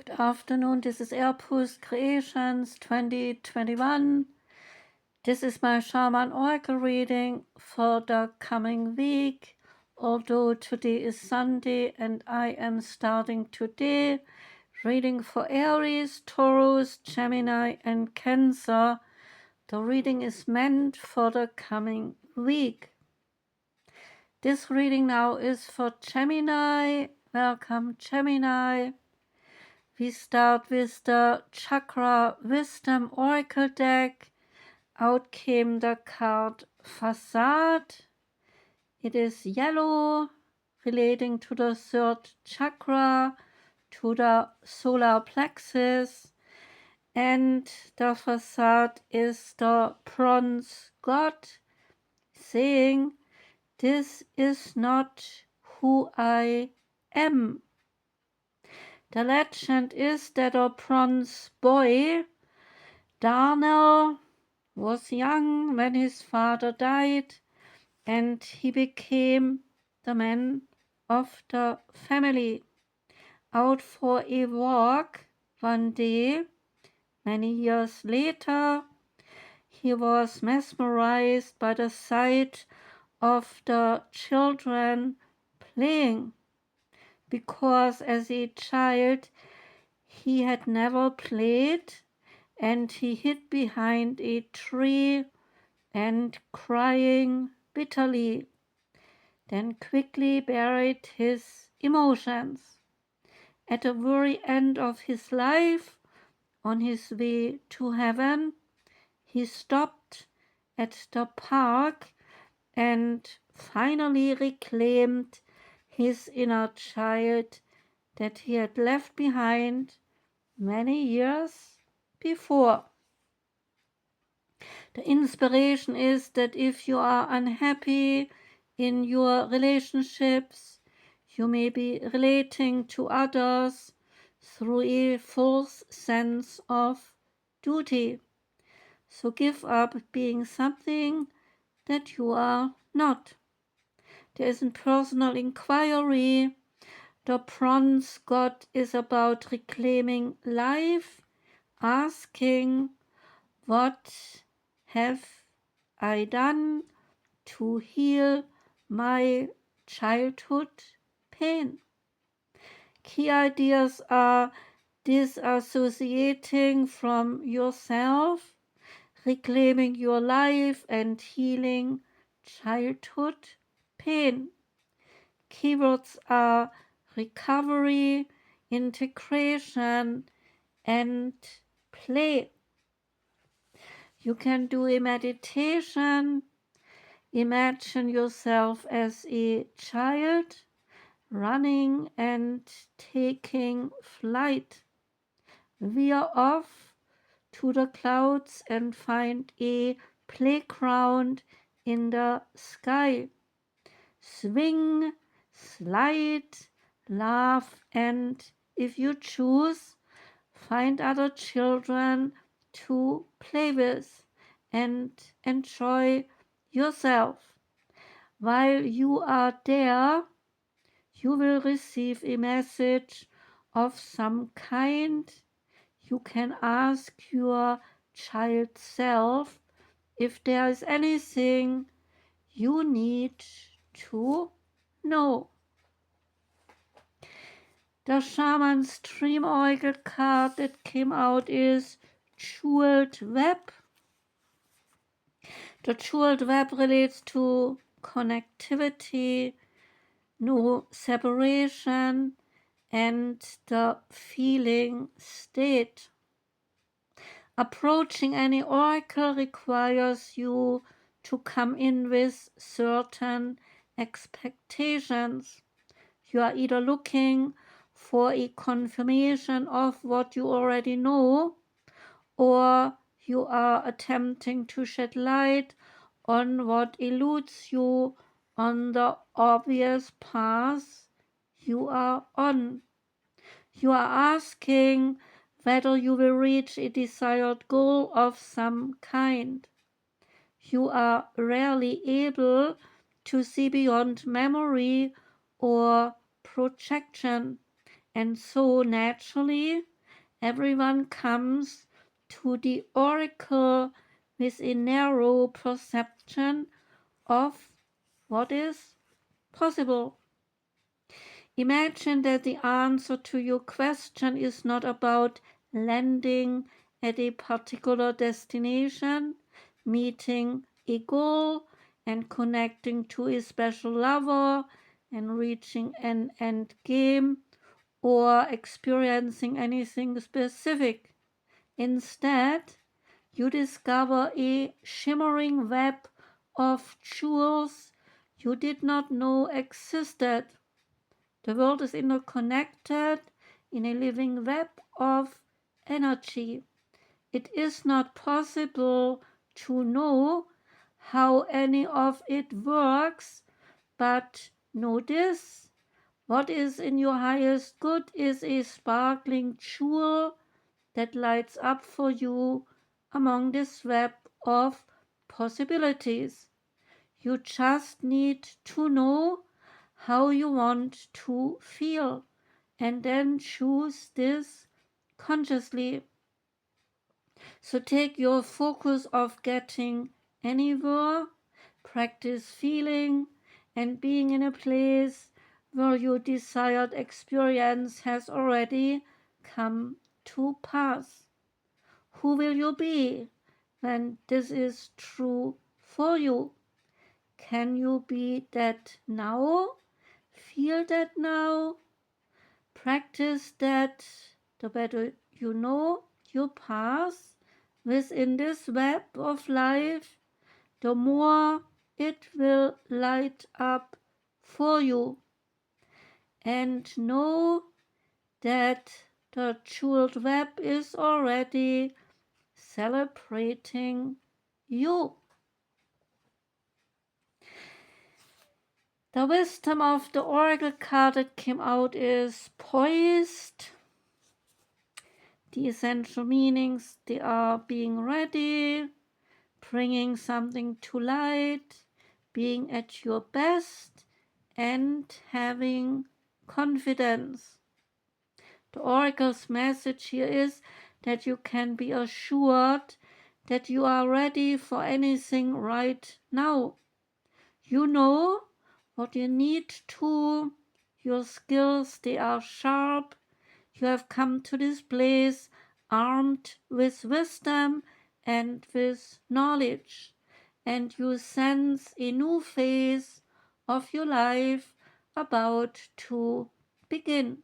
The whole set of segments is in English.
Good afternoon, this is Poised Creations 2021. This is my Shaman Oracle reading for the coming week. Although today is Sunday and I am starting today reading for Aries, Taurus, Gemini and Cancer. The reading is meant for the coming week. This reading now is for Gemini. Welcome, Gemini. We start with the Chakra Wisdom Oracle deck. Out came the card Facade. It is yellow, relating to the third chakra, to the solar plexus. And the Facade is the bronze god, saying, "This is not who I am." The legend is that a bronze boy, Darnell, was young when his father died, and he became the man of the family. Out for a walk one day, many years later, he was mesmerized by the sight of the children playing, because as a child he had never played, and he hid behind a tree and crying bitterly, then quickly buried his emotions. At the very end of his life, on his way to heaven, he stopped at the park and finally reclaimed his inner child that he had left behind many years before. The inspiration is that if you are unhappy in your relationships, you may be relating to others through a false sense of duty. So give up being something that you are not. There is a personal inquiry. The bronze god is about reclaiming life, asking, "What have I done to heal my childhood pain?" Key ideas are disassociating from yourself, reclaiming your life, and healing childhood pain. Keywords are recovery, integration, and play. You can do a meditation. Imagine yourself as a child running and taking flight. Veer off to the clouds and find a playground in the sky. Swing, slide, laugh, and if you choose, find other children to play with and enjoy yourself. While you are there, you will receive a message of some kind. You can ask your child self if there is anything you need to know. The Shaman's Dream Oracle card that came out is Jeweled Web. The Jeweled Web relates to connectivity, no separation, and the feeling state. Approaching any oracle requires you to come in with certain expectations. You are either looking for a confirmation of what you already know, or you are attempting to shed light on what eludes you on the obvious path you are on. You are asking whether you will reach a desired goal of some kind. You are rarely able to see beyond memory or projection, and so naturally Everyone comes to the oracle with a narrow perception of what is possible. Imagine that the answer to your question is not about landing at a particular destination, meeting a goal, and connecting to a special lover, and reaching an end game, or experiencing anything specific. Instead, you discover a shimmering web of jewels you did not know existed. The world is interconnected in a living web of energy. It is not possible to know how any of it works, but know this: what is in your highest good is a sparkling jewel that lights up for you among this web of possibilities. You just need to know how you want to feel, and then choose this consciously. So take your focus of getting anywhere, practice feeling and being in a place where your desired experience has already come to pass. Who will you be when this is true for you? Can you be that now? Feel that now? Practice that. The better you know your path within this web of life, the more it will light up for you. And know that the jeweled web is already celebrating you. The wisdom of the oracle card that came out is poised. The essential meanings, they are being ready, bringing something to light, being at your best, and having confidence. The oracle's message here is that you can be assured that you are ready for anything right now. You know what you need to. Your skills, they are sharp. You have come to this place armed with wisdom and with knowledge, and you sense a new phase of your life about to begin.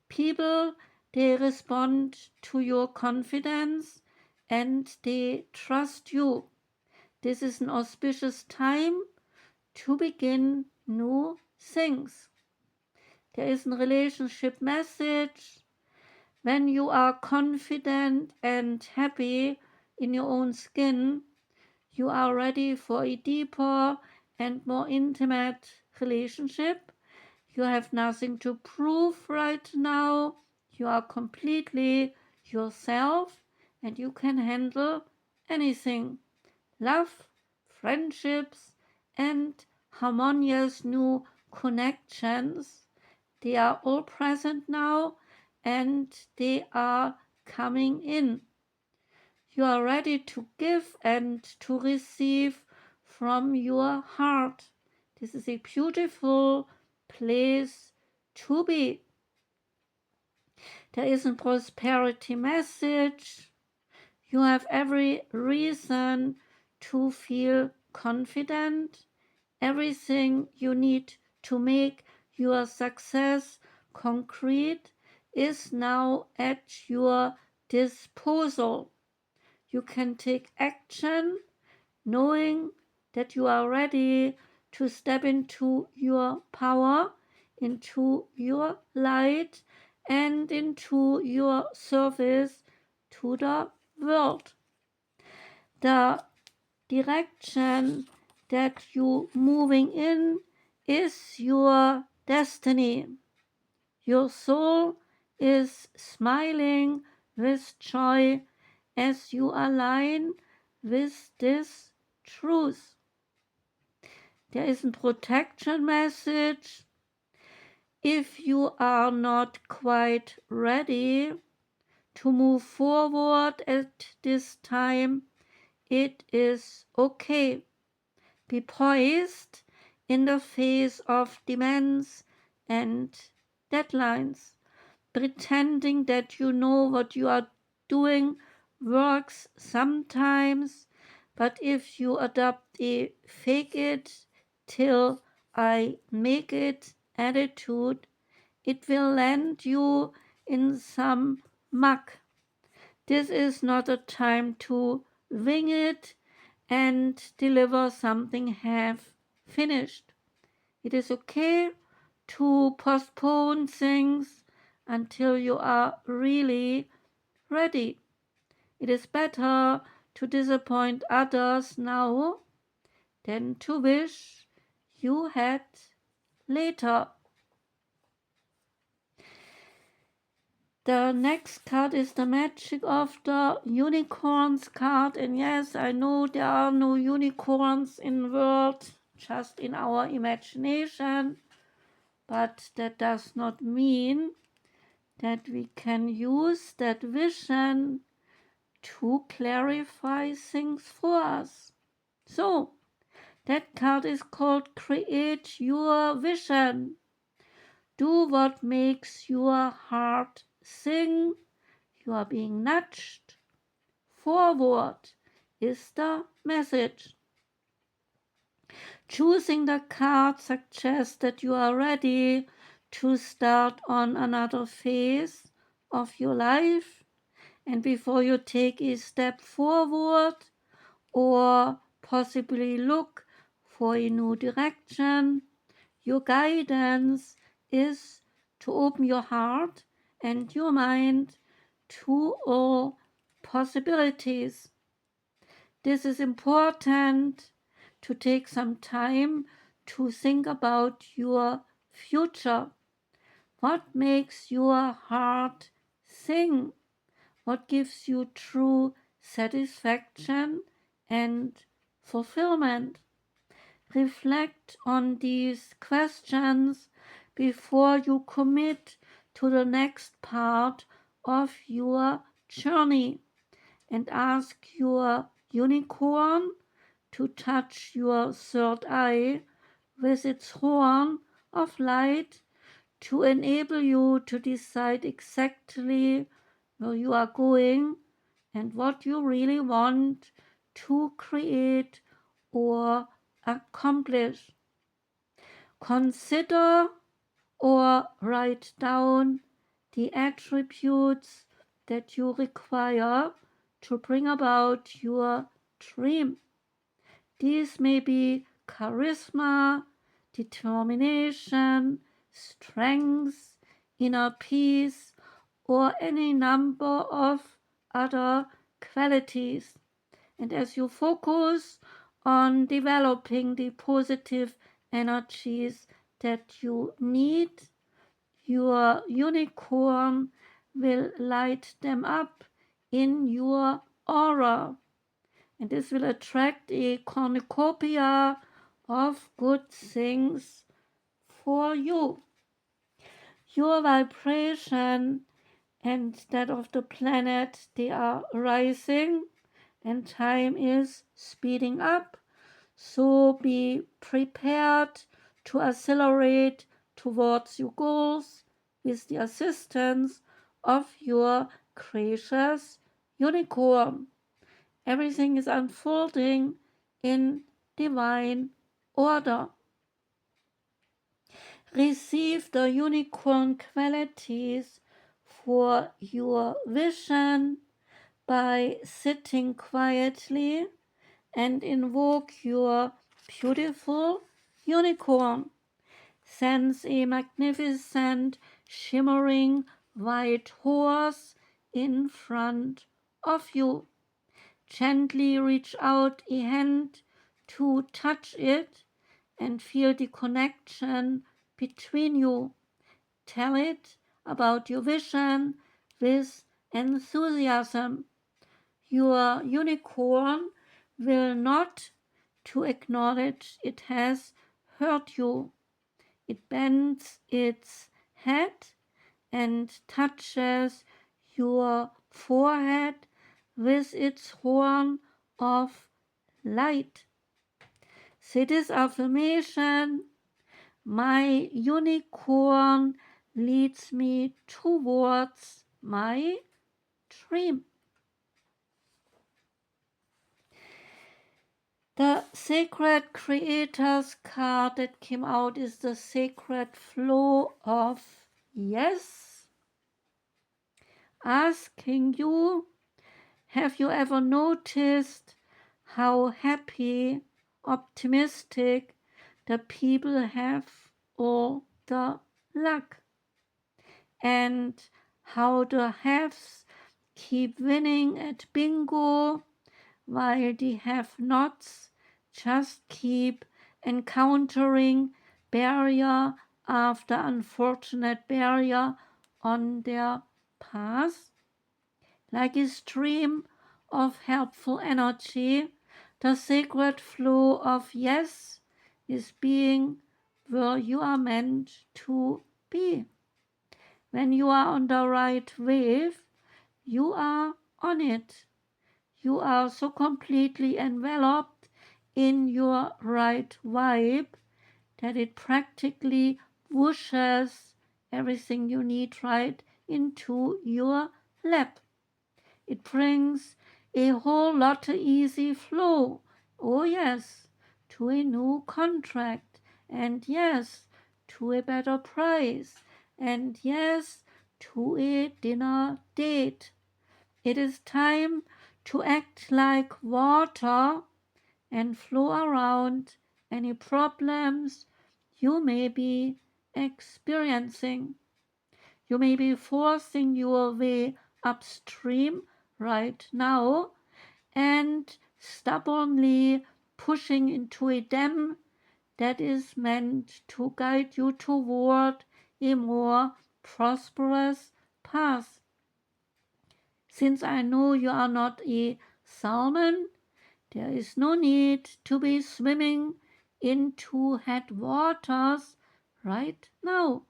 People, they respond to your confidence and they trust you. This is an auspicious time to begin new things. There is a relationship message. When you are confident and happy in your own skin, you are ready for a deeper and more intimate relationship. You have nothing to prove right now. You are completely yourself and you can handle anything. Love, friendships, and harmonious new connections, they are all present now and they are coming in. You are ready to give and to receive from your heart. This is a beautiful place to be. There is a prosperity message. You have every reason to feel confident. Everything you need to make your success concrete is now at your disposal. You can take action knowing that you are ready to step into your power, into your light, and into your service to the world. The direction that you moving in is your destiny. Your soul is smiling with joy as you align with this truth. There is a protection message. If you are not quite ready to move forward at this time. It is okay. Be poised in the face of demands and deadlines. Pretending that you know what you are doing works sometimes, but if you adopt a fake it till I make it attitude, it will land you in some muck. This is not a time to wing it and deliver something half finished. It is okay to postpone things until you are really ready. It is better to disappoint others now than to wish you had later. The next card is the Magic of the Unicorns card, and yes, I know there are no unicorns in the world, just in our imagination, but that does not mean that we can use that vision to clarify things for us. So, that card is called Create Your Vision. Do what makes your heart sing. You are being nudged forward is the message. Choosing the card suggests that you are ready to start on another phase of your life, and before you take a step forward or possibly look for a new direction, your guidance is to open your heart and your mind to all possibilities. This is important to take some time to think about your future. What makes your heart sing? What gives you true satisfaction and fulfillment? Reflect on these questions before you commit to the next part of your journey, and ask your unicorn to touch your third eye with its horn of light to enable you to decide exactly where you are going and what you really want to create or accomplish. Consider or write down the attributes that you require to bring about your dream. These may be charisma, determination, strength, inner peace, or any number of other qualities. And as you focus on developing the positive energies that you need, your unicorn will light them up in your aura. And this will attract a cornucopia of good things for you. Your vibration and that of the planet, they are rising, and time is speeding up. So be prepared to accelerate towards your goals with the assistance of your gracious unicorn. Everything is unfolding in divine order. Receive the unicorn qualities for your vision by sitting quietly and invoke your beautiful unicorn. Sense a magnificent, shimmering white horse in front of you. Gently reach out a hand to touch it and feel the connection between you. Tell it about your vision with enthusiasm. Your unicorn will not to acknowledge it has hurt you. It bends its head and touches your forehead with its horn of light. Say this affirmation: my unicorn leads me towards my dream. The Sacred Creators card that came out is the Sacred Flow of Yes. Asking you, have you ever noticed how happy, optimistic the people have all the luck? And how the haves keep winning at bingo while the have-nots just keep encountering barrier after unfortunate barrier on their path. Like a stream of helpful energy, the sacred flow of yes is being where you are meant to be. When you are on the right wave, you are on it. You are so completely enveloped in your right vibe that it practically whooshes everything you need right into your lap. It brings a whole lot of easy flow. Oh yes, to a new contract, and yes, to a better price, and yes, to a dinner date. It is time to act like water and flow around any problems you may be experiencing. You may be forcing your way upstream right now and stubbornly pushing into a dam that is meant to guide you toward a more prosperous path. Since I know you are not a salmon, there is no need to be swimming into headwaters right now.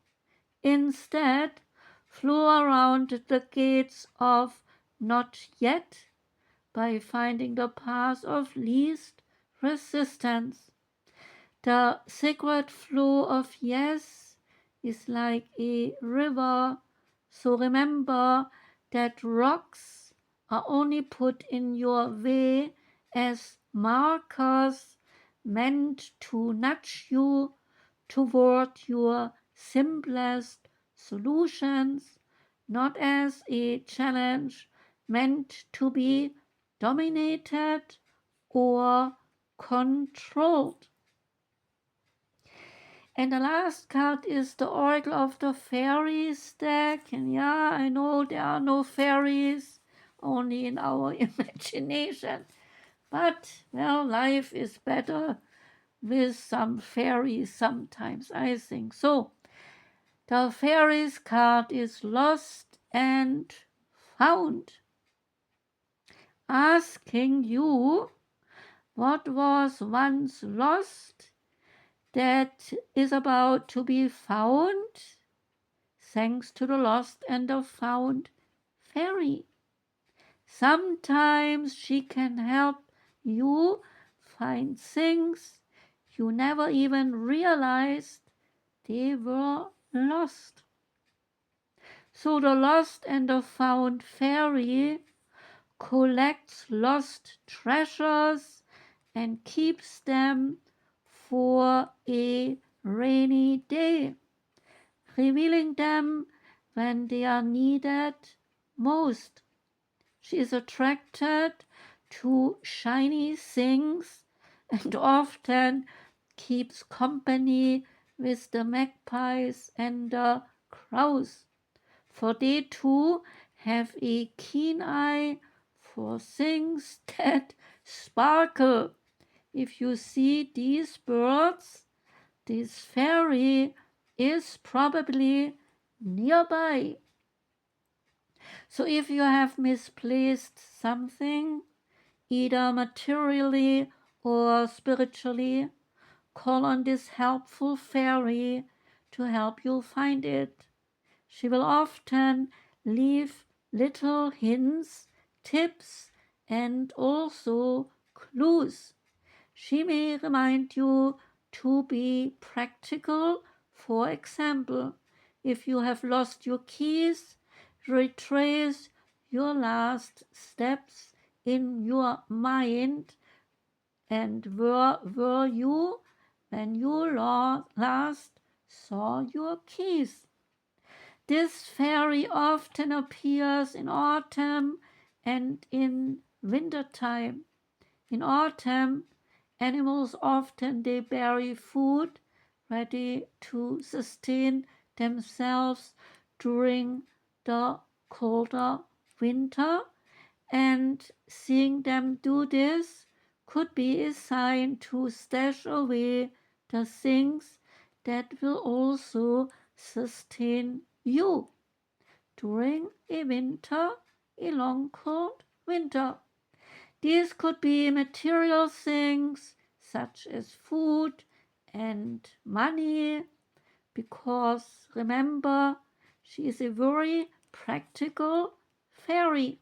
Instead, flow around the gates of not yet by finding the path of least resistance. The sacred flow of yes is like a river, so remember that rocks are only put in your way as markers meant to nudge you toward your simplest solutions, not as a challenge meant to be dominated or controlled. And the last card is the Oracle of the Fairies deck. And yeah, I know there are no fairies, only in our imagination. But, well, life is better with some fairies sometimes, I think. So, the Fairies card is Lost and Found. Asking you what was once lost that is about to be found thanks to the lost and the found fairy. Sometimes she can help you find things you never even realized they were lost. So the lost and the found fairy collects lost treasures and keeps them for a rainy day, revealing them when they are needed most. She is attracted to shiny things and often keeps company with the magpies and the crows, for they too have a keen eye for things that sparkle. If you see these birds, this fairy is probably nearby. So if you have misplaced something, either materially or spiritually, call on this helpful fairy to help you find it. She will often leave little hints, tips, and also clues. She may remind you to be practical. For example, if you have lost your keys, retrace your last steps in your mind and where were you when you last saw your keys. This fairy often appears in autumn and in wintertime. In autumn, animals often they bury food ready to sustain themselves during the colder winter, and seeing them do this could be a sign to stash away the things that will also sustain you during a winter, a long cold winter. These could be material things such as food and money, because remember, she is a very practical fairy.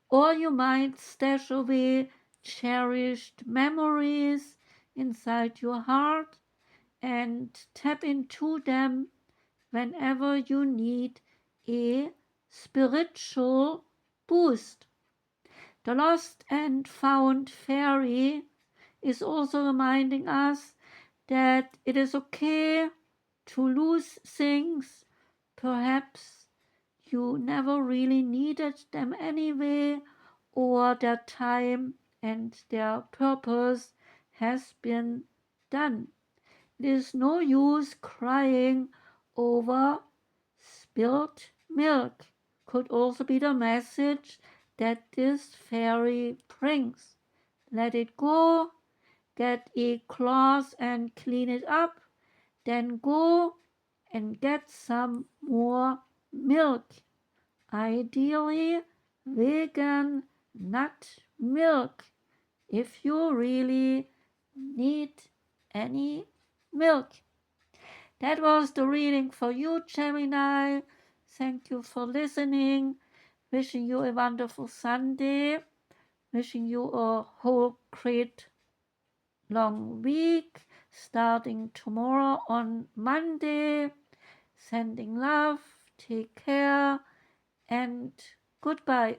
Or you might stash away cherished memories inside your heart and tap into them whenever you need a spiritual boost. The lost and found fairy is also reminding us that it is okay to lose things. Perhaps you never really needed them anyway, or their time and their purpose has been done. It is no use crying over spilled milk, could also be the message that this fairy brings. Let it go, get a cloth and clean it up, then go and get some more milk. Ideally, vegan nut milk if you really need any milk. That was the reading for you, Gemini. Thank you for listening. Wishing you a wonderful Sunday. Wishing you a whole great long week starting tomorrow on Monday. Sending love. Take care and goodbye.